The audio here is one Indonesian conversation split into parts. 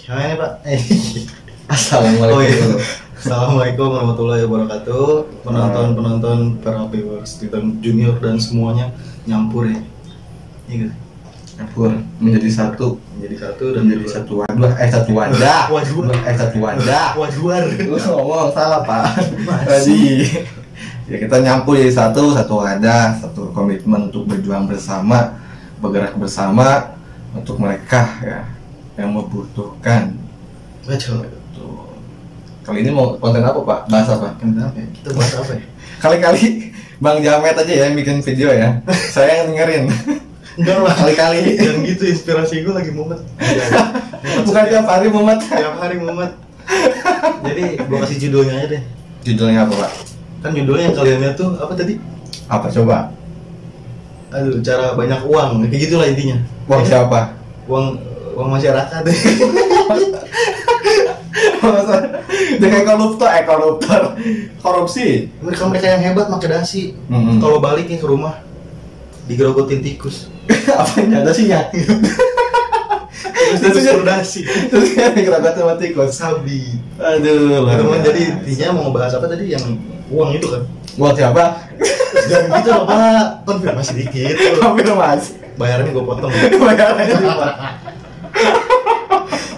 Yang ini Pak. Assalamualaikum. Oh iya. Assalamualaikum warahmatullahi wabarakatuh. Penonton para viewers Titan Junior dan semuanya nyampur ya. Iya. Nyampur menjadi satu Dan menjadi satu wadah. Waduar. Ngomong salah Pak. Tadi ya kita nyampur jadi satu wadah, satu komitmen untuk berjuang bersama, bergerak bersama untuk mereka ya yang membutuhkan. Betul. Kali ini mau konten apa Pak? Bahas apa? Kenapa ya? Kita bahas apa ya? Kali-kali Bang Jamet aja ya yang bikin video ya. Saya yang dengerin. Enggak lah, Kali-kali. Jangan gitu, inspirasi gue lagi mumet. Bukan tiap hari mumet. Tiap hari mumet. Jadi gue kasih judulnya aja deh. Judulnya apa Pak? Kan judulnya yang kalian lihat tuh apa tadi? Apa coba? Aduh, cara banyak uang, kayak gitulah intinya. Uang siapa? Uang masyarakat. Dengan koruptor, korupsi. Mereka yang hebat pakai dasi. Kalau balik nih ke rumah digerogotin tikus. Apa yang ada sih ya? Terus dasi. Terus kan digerogotin sama tikus. Sabi. Aduh. Teman, jadi intinya mau ngebahas apa tadi yang uang itu kan? Uang siapa? Jangan gitu loh Pak, konfirmasi dikit. Hampir mas. Bayarannya gue potong. Bayarannya Pak.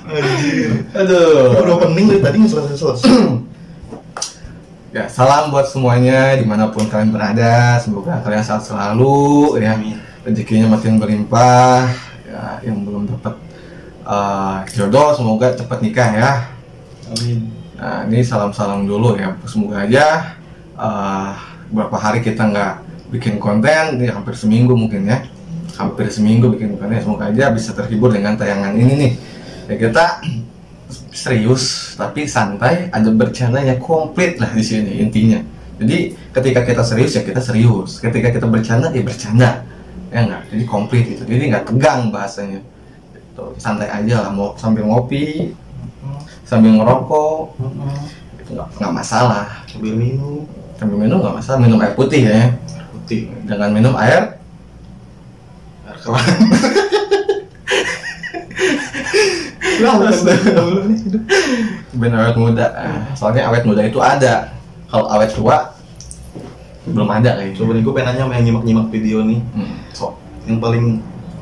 Anjir. Aduh. Udah pening dari tadi nggak selesai. Ya, salam buat semuanya dimanapun kalian berada. Semoga kalian sehat selalu ya. Rezekinya makin berlimpah. Ya, yang belum dapat jodoh semoga cepat nikah ya. Amin. Nah, ini salam-salam dulu ya. Semoga aja beberapa hari kita nggak bikin konten, ini hampir seminggu mungkin ya. Hampir seminggu bikin konten. Semoga aja bisa terhibur dengan tayangan ini nih. Ya, kita serius tapi santai, ada bercandanya komplit lah di sini intinya. Jadi ketika kita serius ya kita serius, ketika kita bercanda ya bercanda, ya enggak. Jadi komplit gitu. Jadi nggak tegang bahasanya. Gitu. Santai aja lah, mau sambil ngopi, sambil ngerokok, itu nggak masalah. Sambil minum nggak masalah. Minum air putih ya. putih. Jangan minum air Keran. Ben awet muda. Soalnya awet muda itu ada. Kalau awet tua belum ada kayaknya. Coba nih gue pengen nanya sama yang nyimak video nih. So, Yang paling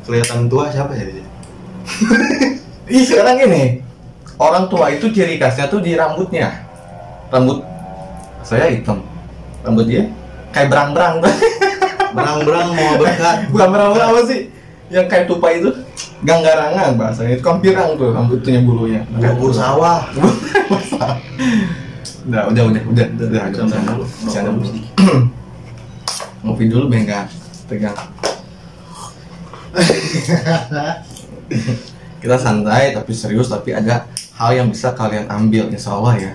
kelihatan tua siapa ya? ih sekarang ini orang tua itu ciri khasnya tuh di rambutnya. Rambut saya hitam. Rambut dia kayak berang-berang. Berang-berang mau berkat. Bukan berang-berang apa sih? Yang kayak tupai itu ganggarangan bahasanya. Itu kan pirang tuh rambutnya bulunya. Bubur sawah. Udah. Bercanda dulu sedikit. Ngopi dulu biar nggak tegang. Kita santai tapi serius, tapi ada hal yang bisa kalian ambil insya Allah ya.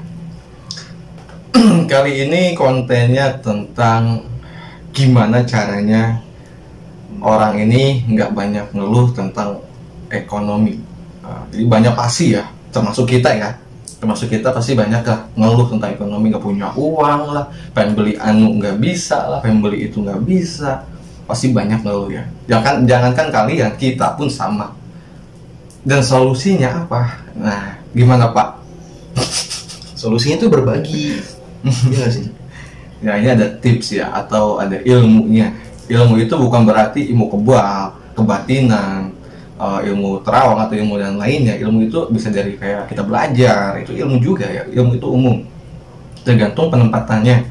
Kali ini kontennya tentang gimana caranya orang ini nggak banyak ngeluh tentang ekonomi. Jadi banyak pasti ya, termasuk kita pasti banyak lah ngeluh tentang ekonomi, nggak punya uang lah, pengen beli anu nggak bisa lah, pengen beli itu nggak bisa, pasti banyak ngeluh ya. Jangankan kalian, kita pun sama. Dan solusinya apa? Nah, gimana Pak? Solusinya tuh berbagi. Iya nggak sih? Ya ini ada tips ya, atau ada ilmunya. Ilmu itu bukan berarti ilmu kebal, kebatinan, ilmu terawang atau ilmu dan lainnya. Ilmu itu bisa dari kayak kita belajar, itu ilmu juga ya. Ilmu itu umum, tergantung penempatannya.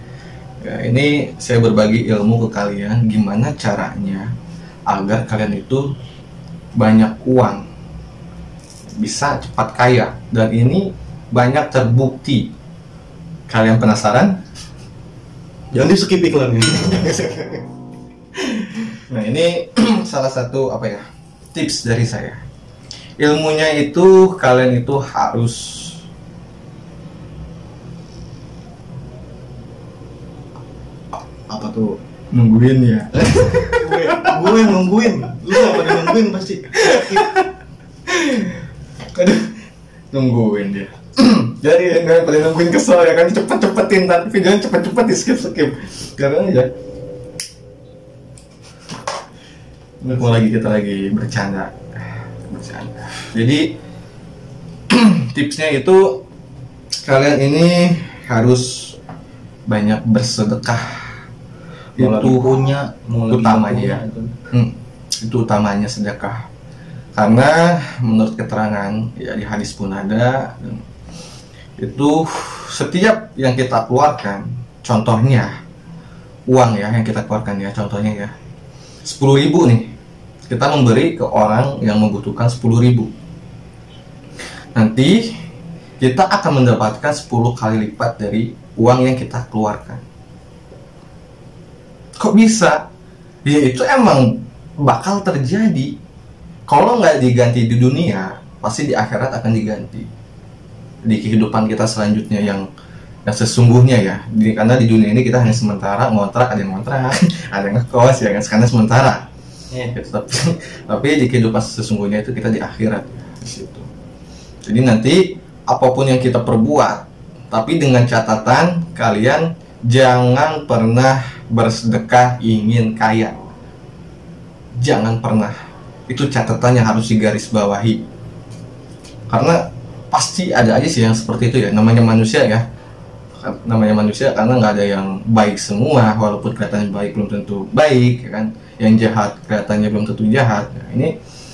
Ya, ini saya berbagi ilmu ke kalian, gimana caranya agar kalian itu banyak uang, bisa cepat kaya, dan ini banyak terbukti. Kalian penasaran? Jangan di skip iklannya. Nah ini salah satu apa ya, tips dari saya. Ilmunya itu kalian itu harus Apa tuh? nungguin ya. gue yang nungguin. Lu apa yang nungguin pasti. Aduh, nungguin dia. Jadi nggak pada nungguin kesel ya kan, cepet-cepetin tapi videonya cepet-cepet di skip. Karena aja. Kita lagi bercanda. Jadi tipsnya itu kalian ini harus banyak bersedekah. Mau lagi Itu punya, mau lagi utamanya punya, ya. itu. Itu utamanya sedekah. Karena menurut keterangan ya di hadis pun ada, itu setiap yang kita keluarkan, contohnya uang ya yang kita keluarkan ya, contohnya ya 10.000 nih, kita memberi ke orang yang membutuhkan 10.000, nanti kita akan mendapatkan 10 kali lipat dari uang yang kita keluarkan. Kok bisa? Ya itu emang bakal terjadi. Kalau nggak diganti di dunia, pasti di akhirat akan diganti. Di kehidupan kita selanjutnya yang sesungguhnya ya. Karena di dunia ini kita hanya sementara, ngontrak, ada yang ngontrak, ada yang ngekos ya kan, karena sementara. Gitu, tapi di kehidupan sesungguhnya itu kita di akhirat ya, di situ. Jadi nanti apapun yang kita perbuat, tapi dengan catatan kalian jangan pernah bersedekah ingin kaya. Jangan pernah. Itu catatan yang harus digarisbawahi. Karena pasti ada aja sih yang seperti itu ya. Namanya manusia ya. Namanya manusia karena nggak ada yang baik semua. Walaupun kelihatannya baik belum tentu baik, ya kan. Yang jahat kelihatannya belum tentu jahat. Nah, ini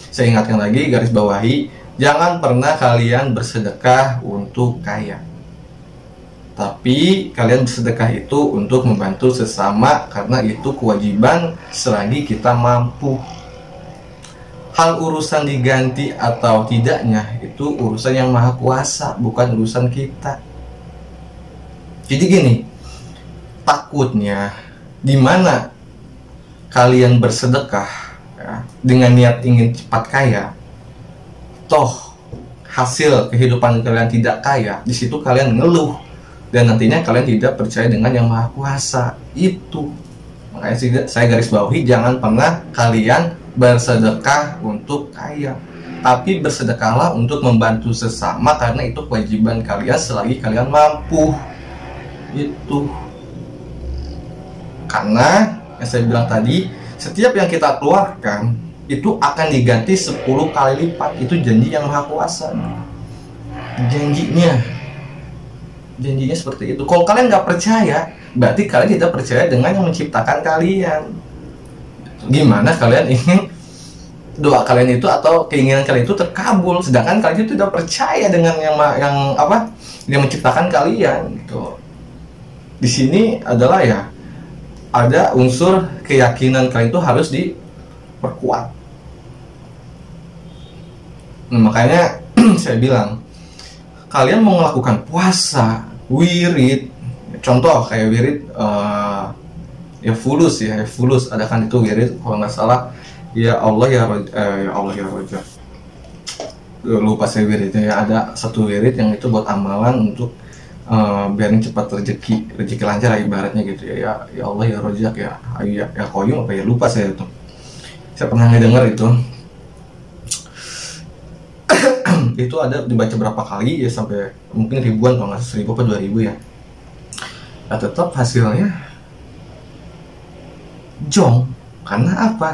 saya ingatkan lagi, garis bawahi, jangan pernah kalian bersedekah untuk kaya. Tapi kalian bersedekah itu untuk membantu sesama, karena itu kewajiban selagi kita mampu. Hal urusan diganti atau tidaknya itu urusan yang maha kuasa, bukan urusan kita. Jadi gini, takutnya di mana kalian bersedekah ya, dengan niat ingin cepat kaya, toh hasil kehidupan kalian tidak kaya, di situ kalian ngeluh dan nantinya kalian tidak percaya dengan yang maha kuasa. Itu makanya saya garis bawahi, jangan pernah kalian bersedekah untuk kaya, tapi bersedekahlah untuk membantu sesama, karena itu kewajiban kalian selagi kalian mampu. Itu karena yang saya bilang tadi, setiap yang kita keluarkan itu akan diganti 10 kali lipat. Itu janji yang maha kuasa. Janjinya seperti itu. Kalau kalian nggak percaya, berarti kalian tidak percaya dengan yang menciptakan kalian. Gimana kalian ingin doa kalian itu atau keinginan kalian itu terkabul, sedangkan kalian itu tidak percaya dengan yang menciptakan kalian gitu. Di sini adalah ya ada unsur keyakinan kalian itu harus diperkuat. Nah, makanya saya bilang, kalian mau melakukan puasa, wirid, contoh kayak wirid ya fulus, ada kan itu wirid kalau nggak salah, ya Allah ya Roja, lupa saya wiridnya ya, ada satu wirid yang itu buat amalan untuk biarin cepat rezeki lancar lah ibaratnya gitu ya Allah ya Rojak ya Koyum apa ya, lupa saya itu, saya pernah ngedenger itu. Itu ada dibaca berapa kali ya, sampai mungkin ribuan, kalau nggak 1.000 atau 2.000 ya. Nah, tetap hasilnya jong. Karena apa?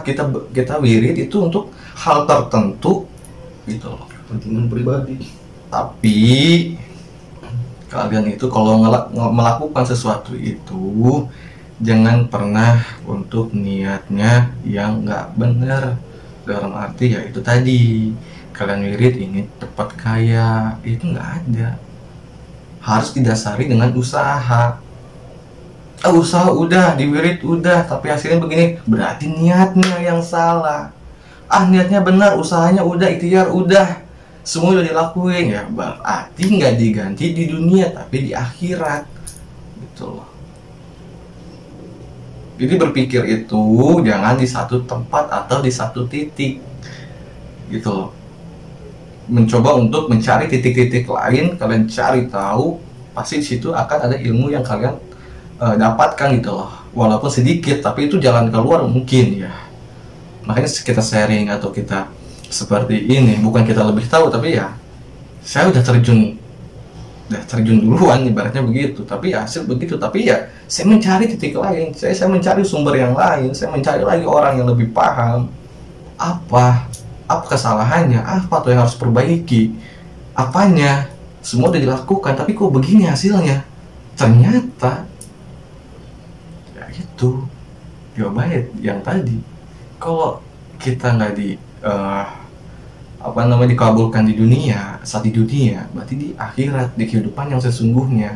Kita wirid itu untuk hal tertentu gitu loh, kepentingan pribadi. Tapi kalian itu kalau melakukan sesuatu itu jangan pernah untuk niatnya yang nggak benar. Dalam arti ya itu tadi, kalian wirid ini cepat kaya, itu nggak ada. Harus didasari dengan usaha. Usaha udah, diwirid udah, tapi hasilnya begini, berarti niatnya yang salah. Niatnya benar, usahanya udah, ikhtiar udah, semua udah dilakuin, ya berarti nggak diganti di dunia tapi di akhirat gitu loh. Jadi berpikir itu jangan di satu tempat atau di satu titik gitu loh. Mencoba untuk mencari titik-titik lain, kalian cari tahu, pasti di situ akan ada ilmu yang kalian dapatkan gitu loh, walaupun sedikit, tapi itu jalan keluar mungkin ya. Makanya kita sharing atau kita seperti ini, bukan kita lebih tahu, tapi ya saya udah terjun duluan ibaratnya begitu, tapi ya hasil begitu. Tapi ya saya mencari titik lain, saya mencari sumber yang lain, saya mencari lagi orang yang lebih paham apa kesalahannya, apa tuh yang harus perbaiki apanya, semua udah dilakukan, tapi kok begini hasilnya. Ternyata ya itu jawabannya yang tadi. Kalau kita nggak dikabulkan di dunia, saat di dunia, berarti di akhirat, di kehidupan yang sesungguhnya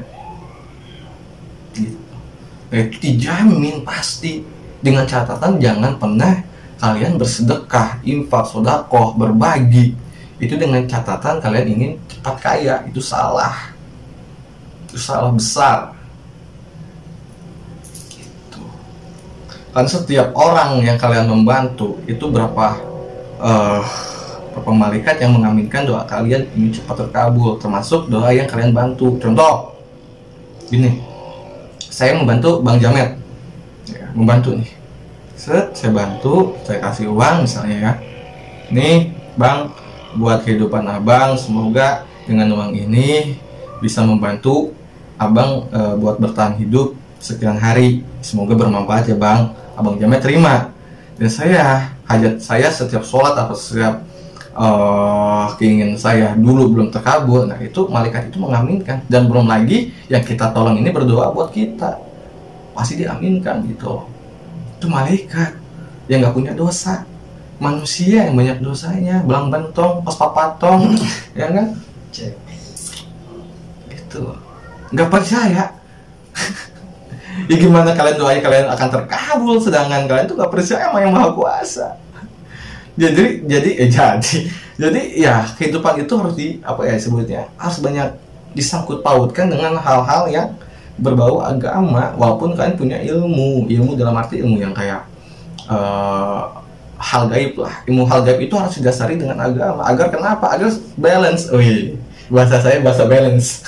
gitu. Itu dijamin pasti, dengan catatan jangan pernah kalian bersedekah, infak, sedekah, berbagi itu dengan catatan kalian ingin cepat kaya. Itu salah, itu salah besar gitu. Kan setiap orang yang kalian membantu itu berapa malaikat yang mengaminkan doa kalian ini cepat terkabul, termasuk doa yang kalian bantu. Contoh gini, saya membantu Bang Jamet ya, membantu nih, saya bantu, saya kasih uang misalnya ya, nih Bang, buat kehidupan abang, semoga dengan uang ini bisa membantu abang buat bertahan hidup sekian hari, semoga bermanfaat ya Bang. Abang Jamet terima, dan hajat saya setiap sholat atau setiap keinginan saya dulu belum terkabul, nah itu malaikat itu mengaminkan. Dan belum lagi yang kita tolong ini berdoa buat kita, pasti diaminkan gitu. Itu malaikat yang nggak punya dosa, manusia yang banyak dosanya, belang bentong, pas papatong, ya kan? Gitu, nggak percaya. Ya gimana kalian doanya kalian akan terkabul, sedangkan kalian tuh nggak percaya sama yang maha kuasa. Jadi ya kehidupan itu harus sebutnya harus banyak disangkut pautkan dengan hal-hal yang berbau agama. Walaupun kalian punya ilmu dalam arti ilmu yang kayak hal gaib lah, ilmu hal gaib itu harus didasari dengan agama. Agar kenapa? Agar balance. Bahasa saya bahasa balance.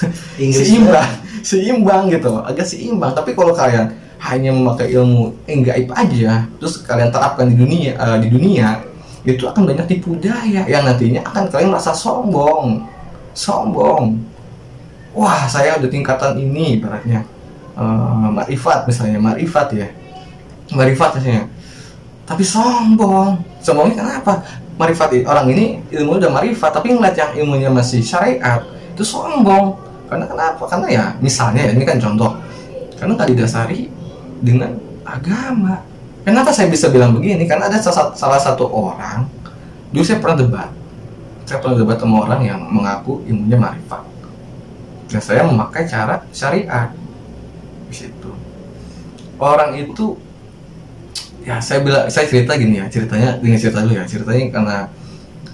seimbang gitu, agak seimbang. Tapi kalau kalian hanya memakai ilmu gaib aja, terus kalian terapkan di dunia, itu akan banyak tipu daya yang nantinya akan kalian merasa sombong. Wah, saya udah tingkatan ini, ibaratnya ma'rifat misalnya, ma'rifat misalnya, tapi sombongnya kenapa? Ma'rifat, orang ini ilmu udah ma'rifat tapi ngeliat yang ilmunya masih syariat, itu sombong. Karena kenapa? Karena ya misalnya ini kan contoh, karena nggak didasari dengan agama. Kenapa saya bisa bilang begini? Karena ada salah satu orang, dulu saya pernah debat sama orang yang mengaku ilmunya ma'rifat, dan saya memakai cara syariat di situ. Orang itu ya saya cerita gini ya, ceritanya karena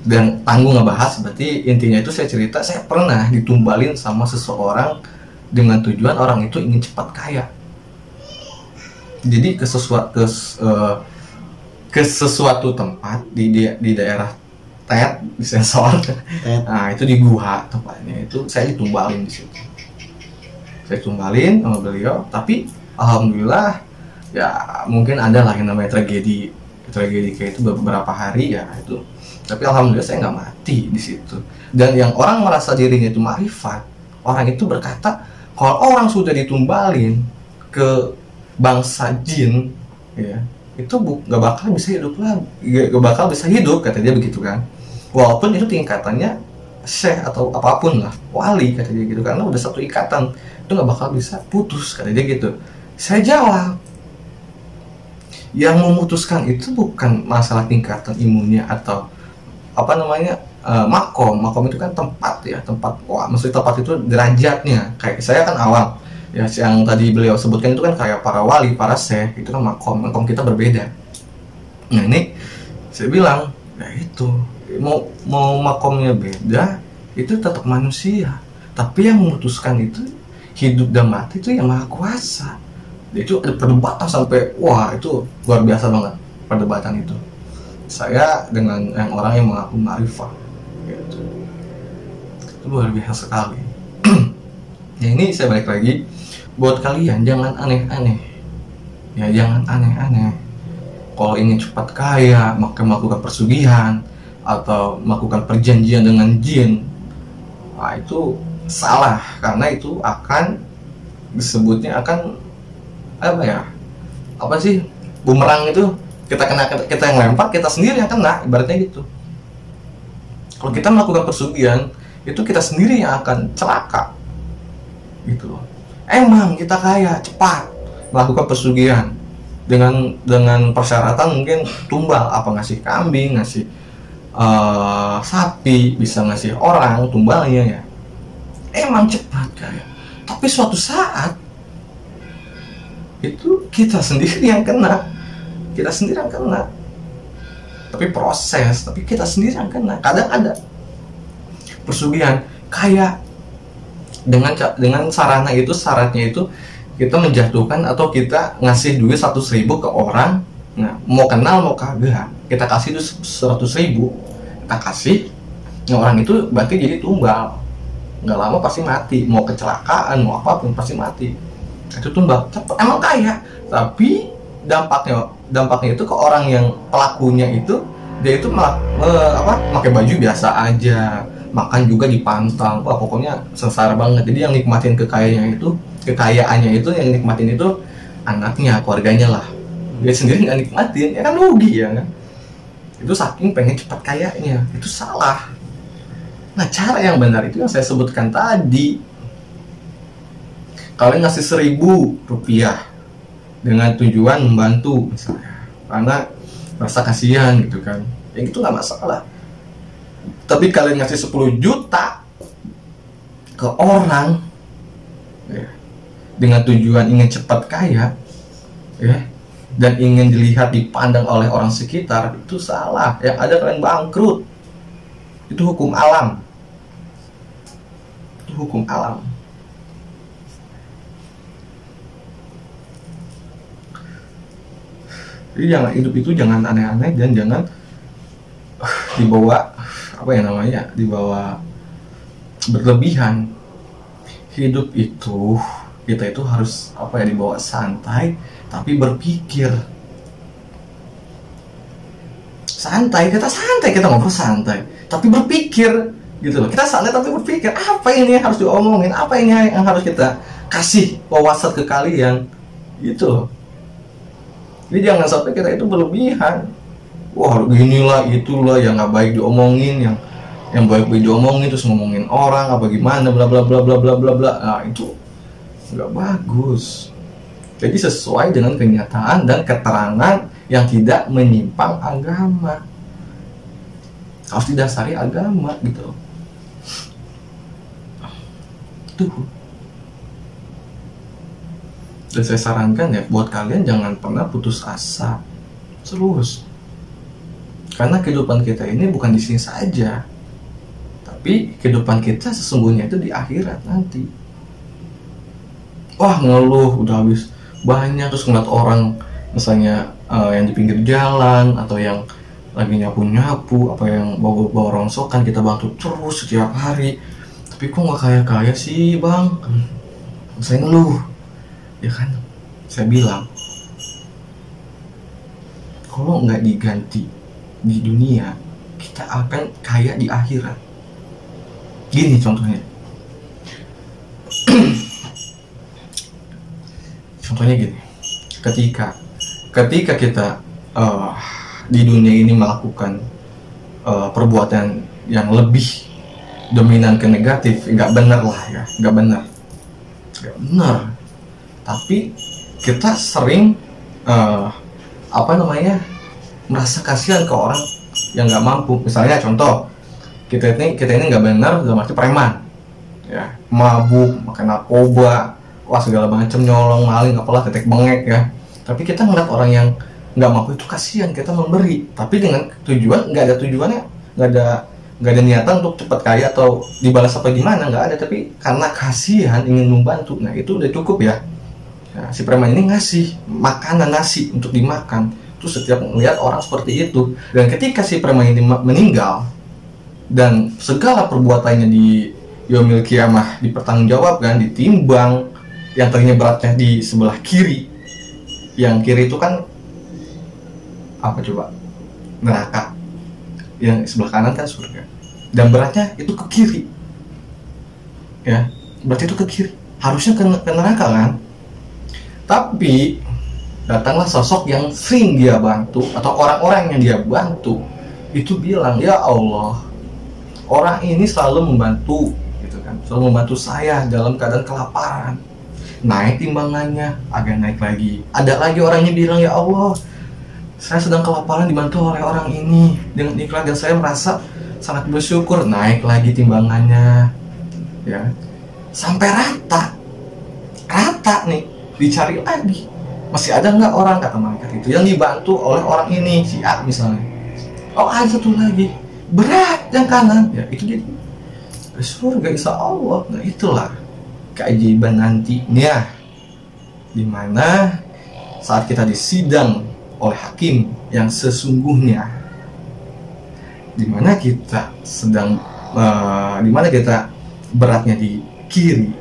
dan tanggung ngebahas, berarti intinya itu saya cerita saya pernah ditumbalin sama seseorang dengan tujuan orang itu ingin cepat kaya. Jadi ke sesuatu tempat di daerah Tet, di sensor. Nah, itu di gua tempatnya, itu saya ditumbalin di situ. Saya tumbalin sama beliau, tapi alhamdulillah ya mungkin ada lah yang namanya tragedi kayak itu beberapa hari ya itu. Tapi alhamdulillah saya nggak mati di situ. Dan yang orang merasa dirinya itu ma'rifat, orang itu berkata kalau orang sudah ditumbalin ke bangsa jin, ya itu nggak bakal bisa hidup lagi, nggak bakal bisa hidup, kata dia begitu kan. Walaupun itu tingkatannya syekh atau apapun lah, wali, kata dia gitu, karena udah satu ikatan itu nggak bakal bisa putus, kata dia gitu. Saya jawab, yang memutuskan itu bukan masalah tingkatan imunnya atau makom itu kan tempat, maksudnya tempat itu derajatnya. Kayak saya kan awam ya, yang tadi beliau sebutkan itu kan kayak para wali, para syekh, itu kan makom kita berbeda. Nah ini saya bilang ya itu mau makomnya beda, itu tetap manusia, tapi yang memutuskan itu hidup dan mati itu yang maha kuasa. Itu ada perdebatan sampai itu luar biasa banget perdebatan itu. Saya dengan yang orang yang mengaku ma'rifah gitu. Itu luar biasa sekali. Ya ini saya balik lagi buat kalian, jangan aneh-aneh ya, jangan aneh-aneh. Kalau ingin cepat kaya maka melakukan persugihan atau melakukan perjanjian dengan jin, itu salah, karena itu akan disebutnya akan bumerang. Itu kita yang lempar, kita sendiri yang kena, ibaratnya gitu. Kalau kita melakukan persugihan itu kita sendiri yang akan celaka gitu loh. Emang kita kaya cepat melakukan pesugihan dengan persyaratan mungkin tumbal, apa ngasih kambing, ngasih sapi, bisa ngasih orang tumbalnya ya. Emang cepat kaya, tapi suatu saat itu kita sendiri yang kena, tapi proses, tapi kita sendiri yang kena. Kadang ada pesugihan kaya dengan sarana itu, syaratnya itu kita menjatuhkan atau kita ngasih duit 100.000 ke orang. Nah, mau kenal mau kagak, kita kasih itu 100.000, kita kasih, nah orang itu berarti jadi tumbal. Nggak lama pasti mati, mau kecelakaan mau apapun pasti mati. Itu tumbal. Emang kaya, tapi dampaknya itu ke orang yang pelakunya itu, dia itu pakai baju biasa aja, makan juga dipantang, wah pokoknya sengsara banget. Jadi yang nikmatin kekayaannya itu yang nikmatin itu anaknya, keluarganya lah. Dia sendiri nggak nikmatin, ya kan rugi ya kan. Itu saking pengen cepat kayanya, itu salah. Nah, cara yang benar itu yang saya sebutkan tadi. Kalian ngasih 1.000 rupiah dengan tujuan membantu misalnya, karena rasa kasihan gitu kan, yang itu nggak masalah. Tapi kalian ngasih 10 juta ke orang ya, dengan tujuan ingin cepat kaya ya, dan ingin dilihat dipandang oleh orang sekitar, itu salah. Yang ada kalian bangkrut. Itu hukum alam. Jadi jangan, hidup itu jangan aneh-aneh dan jangan dibawa dibawa berlebihan. Hidup itu kita itu harus dibawa santai tapi berpikir. Kita ngobrol santai tapi berpikir gitu loh. Kita santai tapi berpikir, apa ini yang harus diomongin, apa ini yang harus kita kasih wawasan ke kalian gitu loh. Jadi jangan sampai kita itu berlebihan. Wah, inilah itulah yang nggak baik diomongin, yang baik-baik diomongin terus ngomongin orang apa gimana bla bla bla bla bla bla bla. Nah, itu nggak bagus. Jadi sesuai dengan kenyataan dan keterangan yang tidak menyimpang agama. Harus didasari agama gitu. Tuh. Dan saya sarankan ya buat kalian jangan pernah putus asa terus, karena kehidupan kita ini bukan di sini saja, tapi kehidupan kita sesungguhnya itu di akhirat nanti. Wah, ngeluh udah habis banyak terus ngeliat orang misalnya yang di pinggir jalan atau yang lagi nyapu-nyapu, apa yang bawa rongsokan, kita bantu terus setiap hari, tapi kok nggak kaya-kaya sih bang, saya ngeluh. Ya kan, saya bilang kalau nggak diganti di dunia, kita akan kaya di akhirat. Gini contohnya. Contohnya gini, ketika kita di dunia ini melakukan perbuatan yang lebih dominan ke negatif, nggak benar. Tapi kita sering merasa kasihan ke orang yang nggak mampu. Misalnya contoh, kita ini nggak benar dalam arti preman, ya, mabuk, makan narkoba, wah segala macam, nyolong, maling, apalah, tetek bengek ya. Tapi kita ngeliat orang yang nggak mampu itu kasihan, kita memberi. Tapi dengan tujuan, nggak ada tujuannya, nggak ada niatan untuk cepat kaya atau dibalas apa gimana, nggak ada. Tapi karena kasihan ingin membantu, nah itu udah cukup ya. Nah, si preman ini ngasih makanan, nasi untuk dimakan. Terus setiap melihat orang seperti itu, dan ketika si preman ini meninggal dan segala perbuatannya di yaumil kiamah dipertanggungjawabkan, ditimbang, yang tadinya beratnya di sebelah kiri, yang kiri itu kan apa coba? Neraka. Yang sebelah kanan kan surga. Dan beratnya itu ke kiri. Ya, berarti itu ke kiri. Harusnya ke neraka kan? Tapi datanglah sosok yang sering dia bantu atau orang-orang yang dia bantu itu bilang, ya Allah, orang ini selalu membantu gitu kan, selalu membantu saya dalam keadaan kelaparan, naik timbangannya, agak naik lagi. Ada lagi orangnya bilang, ya Allah, saya sedang kelaparan dibantu oleh orang ini dengan ikhlas dan saya merasa sangat bersyukur, naik lagi timbangannya, ya, sampai rata nih, dicari lagi, masih ada nggak orang, kata malaikat itu, yang dibantu oleh orang ini, si A misalnya. Oh, ada satu lagi, berat yang kanan, ya itu jadi surga insya Allah. Nah, itulah keajaiban nantinya, dimana saat kita disidang oleh hakim yang sesungguhnya, dimana kita sedang dimana kita beratnya di kiri,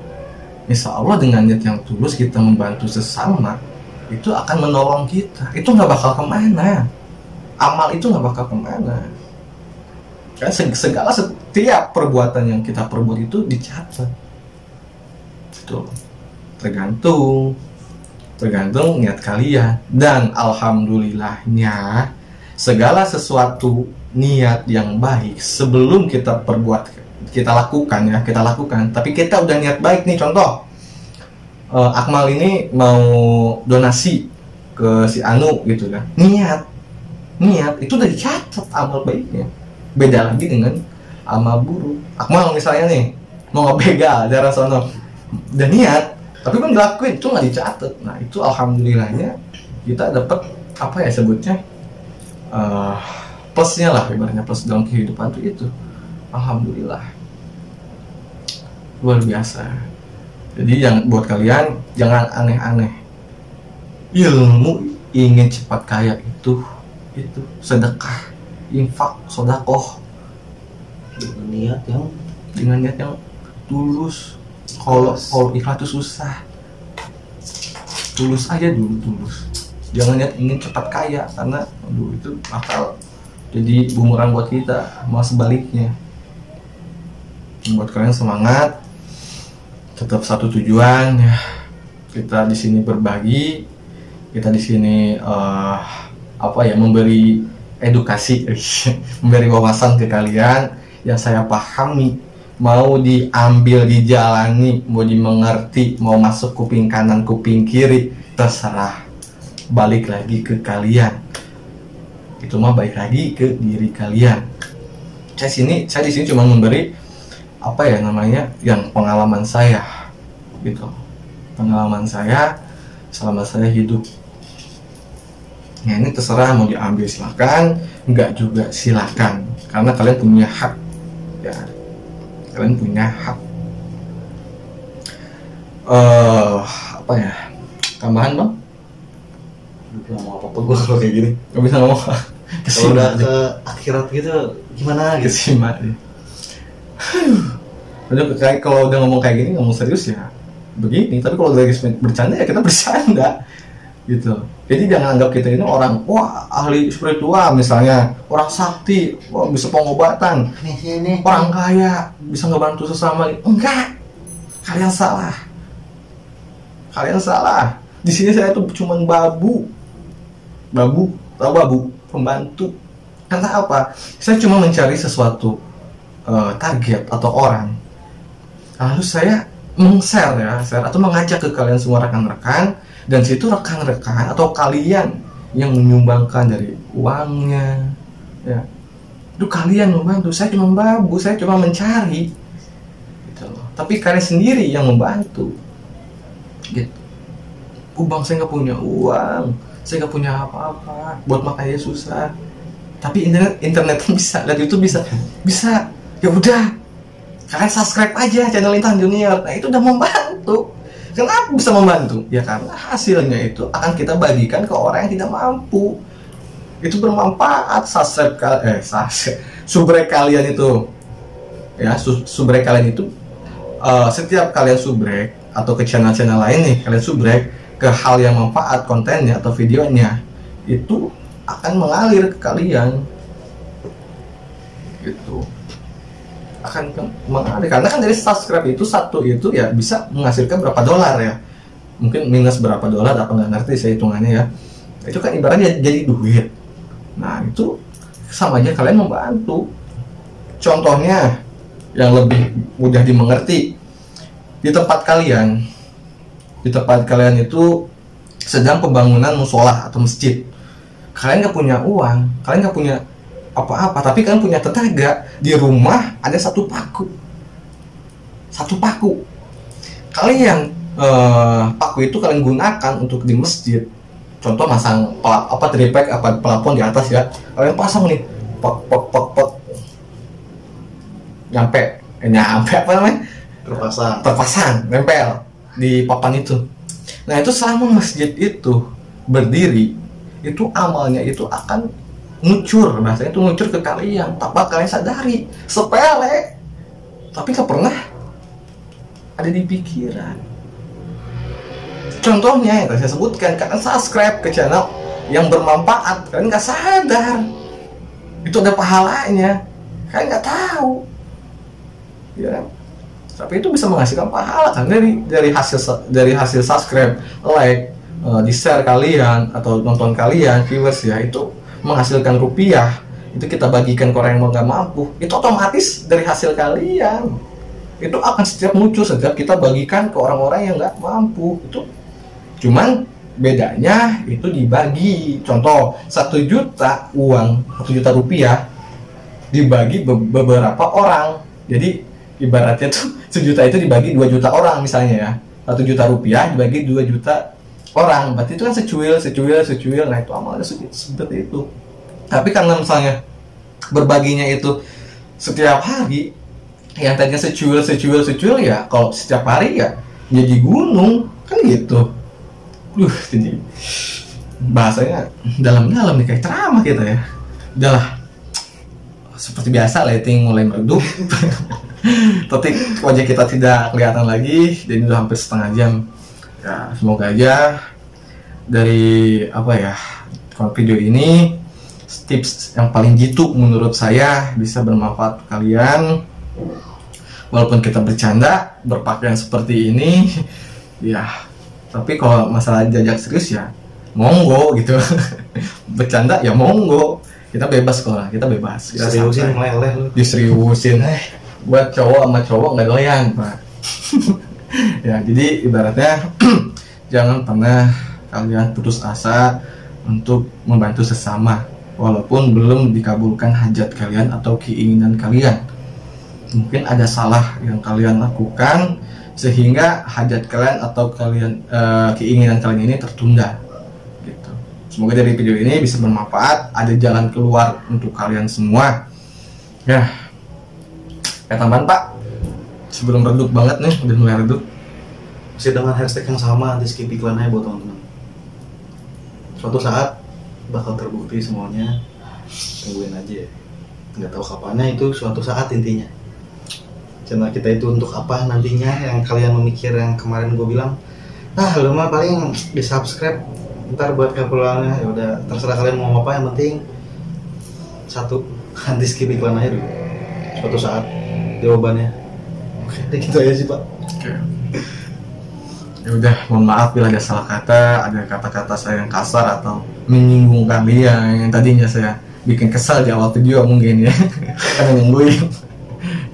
insya Allah dengan niat yang tulus kita membantu sesama, itu akan menolong kita. Itu nggak bakal kemana, amal itu nggak bakal kemana. Kan segala setiap perbuatan yang kita perbuat itu dicatat. Itu tergantung niat kalian. Dan alhamdulillahnya segala sesuatu niat yang baik sebelum kita perbuat, kita lakukan, tapi kita udah niat baik nih. Contoh, Akmal ini mau donasi ke si Anu gitu kan, niat itu udah dicatat amal baiknya. Beda lagi dengan amal buruk. Akmal misalnya nih mau ngebegal daerah sono, udah niat tapi kan dilakuin, itu nggak dicatat. Nah, itu alhamdulillahnya kita dapat apa ya sebutnya, plusnya lah, ibaratnya plus dalam kehidupan itu alhamdulillah luar biasa. Jadi yang buat kalian jangan aneh-aneh, ilmu ingin cepat kaya itu sedekah, infak, sodakoh dengan niat yang tulus. Kalau ikhlas itu susah, tulus aja dulu, tulus. Jangan niat ingin cepat kaya, karena itu bakal jadi bumerang buat kita, malah sebaliknya. Buat kalian semangat, tetap satu tujuan ya. Kita di sini berbagi, kita di sini memberi edukasi, memberi wawasan ke kalian yang saya pahami, mau diambil, dijalani, mau dimengerti, mau masuk kuping kanan, kuping kiri, terserah. Balik lagi ke kalian. Itu mah balik lagi ke diri kalian. Saya di sini cuma memberi yang pengalaman saya gitu. Pengalaman saya selama saya hidup. Nah, ini terserah mau diambil silakan, enggak juga silakan. Karena kalian punya hak. Ya. Kalian punya hak. Tambahan bang? Gak mau apa-apa gue kalau kayak gini. Gak bisa ngomong. Kalau udah ke akhirat gitu gimana gitu. Kesimak deh. Kalau udah ngomong kayak gini, ngomong serius ya begini. Tapi kalau lagi bercanda ya kita bercanda gitu. Jadi jangan anggap kita ini orang ahli spiritual, misalnya orang sakti, bisa pengobatan, orang kaya bisa ngebantu sesama. Enggak, kalian salah. Di sini saya tuh cuma babu, pembantu. Karena apa? Saya cuma mencari sesuatu target atau orang, lalu saya share atau mengajak ke kalian semua rekan-rekan. Dan situ rekan-rekan atau kalian yang menyumbangkan dari uangnya, ya, itu kalian membantu. Saya cuma saya cuma mencari, gitu loh. Tapi kalian sendiri yang membantu, gitu. Bang, saya nggak punya uang, saya nggak punya apa-apa, buat makannya susah. Tapi internet bisa, lihat YouTube bisa. Ya udah, kalian subscribe aja channel Intan Junior. Nah, itu udah membantu. Kenapa bisa membantu? Ya karena hasilnya itu akan kita bagikan ke orang yang tidak mampu. Itu bermanfaat. Subrek kalian itu, ya, subrek kalian itu, setiap kalian subrek atau ke channel-channel lain nih, kalian subrek ke hal yang manfaat, kontennya atau videonya, itu akan mengalir ke kalian, gitu. Akan mengalir, karena kan dari subscribe itu satu itu ya bisa menghasilkan berapa dolar ya, mungkin minus berapa dolar, apa nggak ngerti saya hitungannya ya. Itu kan ibaratnya jadi duit. Nah, itu sama aja kalian membantu. Contohnya yang lebih mudah dimengerti, di tempat kalian itu sedang pembangunan musola atau masjid. Kalian nggak punya uang, kalian nggak punya apa-apa, tapi kalian punya tetangga di rumah ada satu paku. Kalian paku itu kalian gunakan untuk di masjid. Contoh masang tripod pelapon di atas ya. Kalian pasang nih, pok. Nyampe apa namanya? Terpasang, nempel di papan itu. Nah itu selama masjid itu berdiri, itu amalnya itu akan ngucur, bahasanya itu ngucur ke kalian tanpa kalian sadari. Sepele, tapi gak pernah ada di pikiran. Contohnya yang tadi saya sebutkan, kalian subscribe ke channel yang bermanfaat, kalian gak sadar itu ada pahalanya, kalian gak tahu ya. Tapi itu bisa menghasilkan pahala kan dari hasil subscribe, like, di share kalian atau nonton kalian, viewers ya, itu menghasilkan rupiah. Itu kita bagikan ke orang yang nggak mampu, itu otomatis dari hasil kalian itu akan setiap muncul setiap kita bagikan ke orang-orang yang nggak mampu. Itu cuman bedanya itu dibagi. Contoh 1 juta rupiah dibagi beberapa orang, jadi ibaratnya tuh 1 juta itu dibagi 2 juta orang misalnya ya. 1 juta rupiah dibagi 2 juta orang, berarti itu kan secuil. Nah itu amalnya seperti itu. Tapi karena misalnya berbaginya itu setiap hari, yang tadinya secuil ya, kalau setiap hari ya jadi gunung kan gitu. Jadi bahasanya dalam-dalam nih, kayak ceramah kita ya. Udahlah, seperti biasa lighting mulai meredup. Tapi wajah kita tidak kelihatan lagi, jadi udah hampir setengah jam ya. Semoga aja dari video ini tips yang paling jitu menurut saya bisa bermanfaat untuk kalian. Walaupun kita bercanda berpakaian seperti ini ya, tapi kalau masalah jajak serius ya monggo gitu. Bercanda ya monggo, kita bebas kok, kita bebas. Seriusin meleleh lu. Diseriusin buat cowok sama cowok nggak doyan Pak. Ya jadi ibaratnya jangan pernah kalian putus asa untuk membantu sesama walaupun belum dikabulkan hajat kalian atau keinginan kalian. Mungkin ada salah yang kalian lakukan sehingga hajat kalian atau keinginan kalian ini tertunda gitu. Semoga dari video ini bisa bermanfaat, ada jalan keluar untuk kalian semua ya. Tambahan Pak, sebelum redup banget nih, udah mulai redup, masih dengan hashtag yang sama, anti skip iklan aja buat teman-teman. Suatu saat bakal terbukti semuanya, tungguin aja. Nggak tahu kapannya, itu suatu saat intinya. Channel kita itu untuk apa nantinya, yang kalian memikir yang kemarin gue bilang, lu mah paling di subscribe ntar buat keperluannya, ya udah terserah kalian mau apa, yang penting satu, anti skip iklan aja dulu. Suatu saat jawabannya. Oke, gitu aja sih Pak. Oke. Ya udah, mohon maaf bila ada salah kata, ada kata-kata saya yang kasar atau menyinggung kalian yang tadinya saya bikin kesal di awal video mungkin ya. Karena nungguin.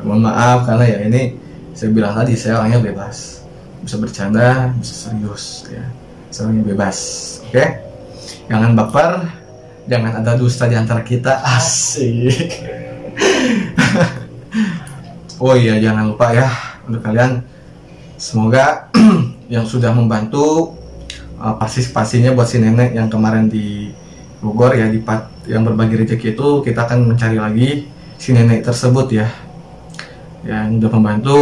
Mohon maaf karena ya ini saya bilang tadi, saya orangnya bebas, bisa bercanda, bisa serius ya. Saya orangnya bebas. Oke? Jangan baper, jangan ada dusta di antara kita. Asik. Oh iya, jangan lupa ya untuk kalian, semoga yang sudah membantu pastinya buat si nenek yang kemarin di Bogor ya, yang berbagi rezeki itu, kita akan mencari lagi si nenek tersebut ya, yang sudah membantu.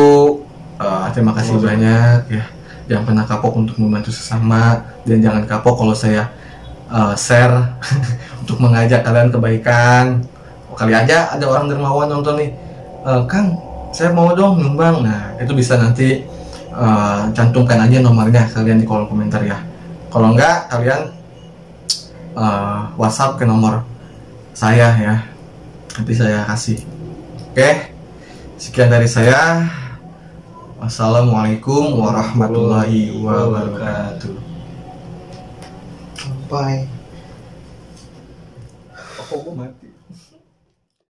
Terima kasih banyak ya. Jangan pernah kapok untuk membantu sesama, dan jangan kapok kalau saya share untuk mengajak kalian kebaikan. Kali aja ada orang dermawan nonton nih, Kang saya mau dong nyumbang. Nah itu bisa nanti cantumkan aja nomornya kalian di kolom komentar ya. Kalau enggak, kalian WhatsApp ke nomor saya ya, nanti saya kasih. Oke, sekian dari saya. Wassalamualaikum warahmatullahi wabarakatuh. Bye. Aku mati.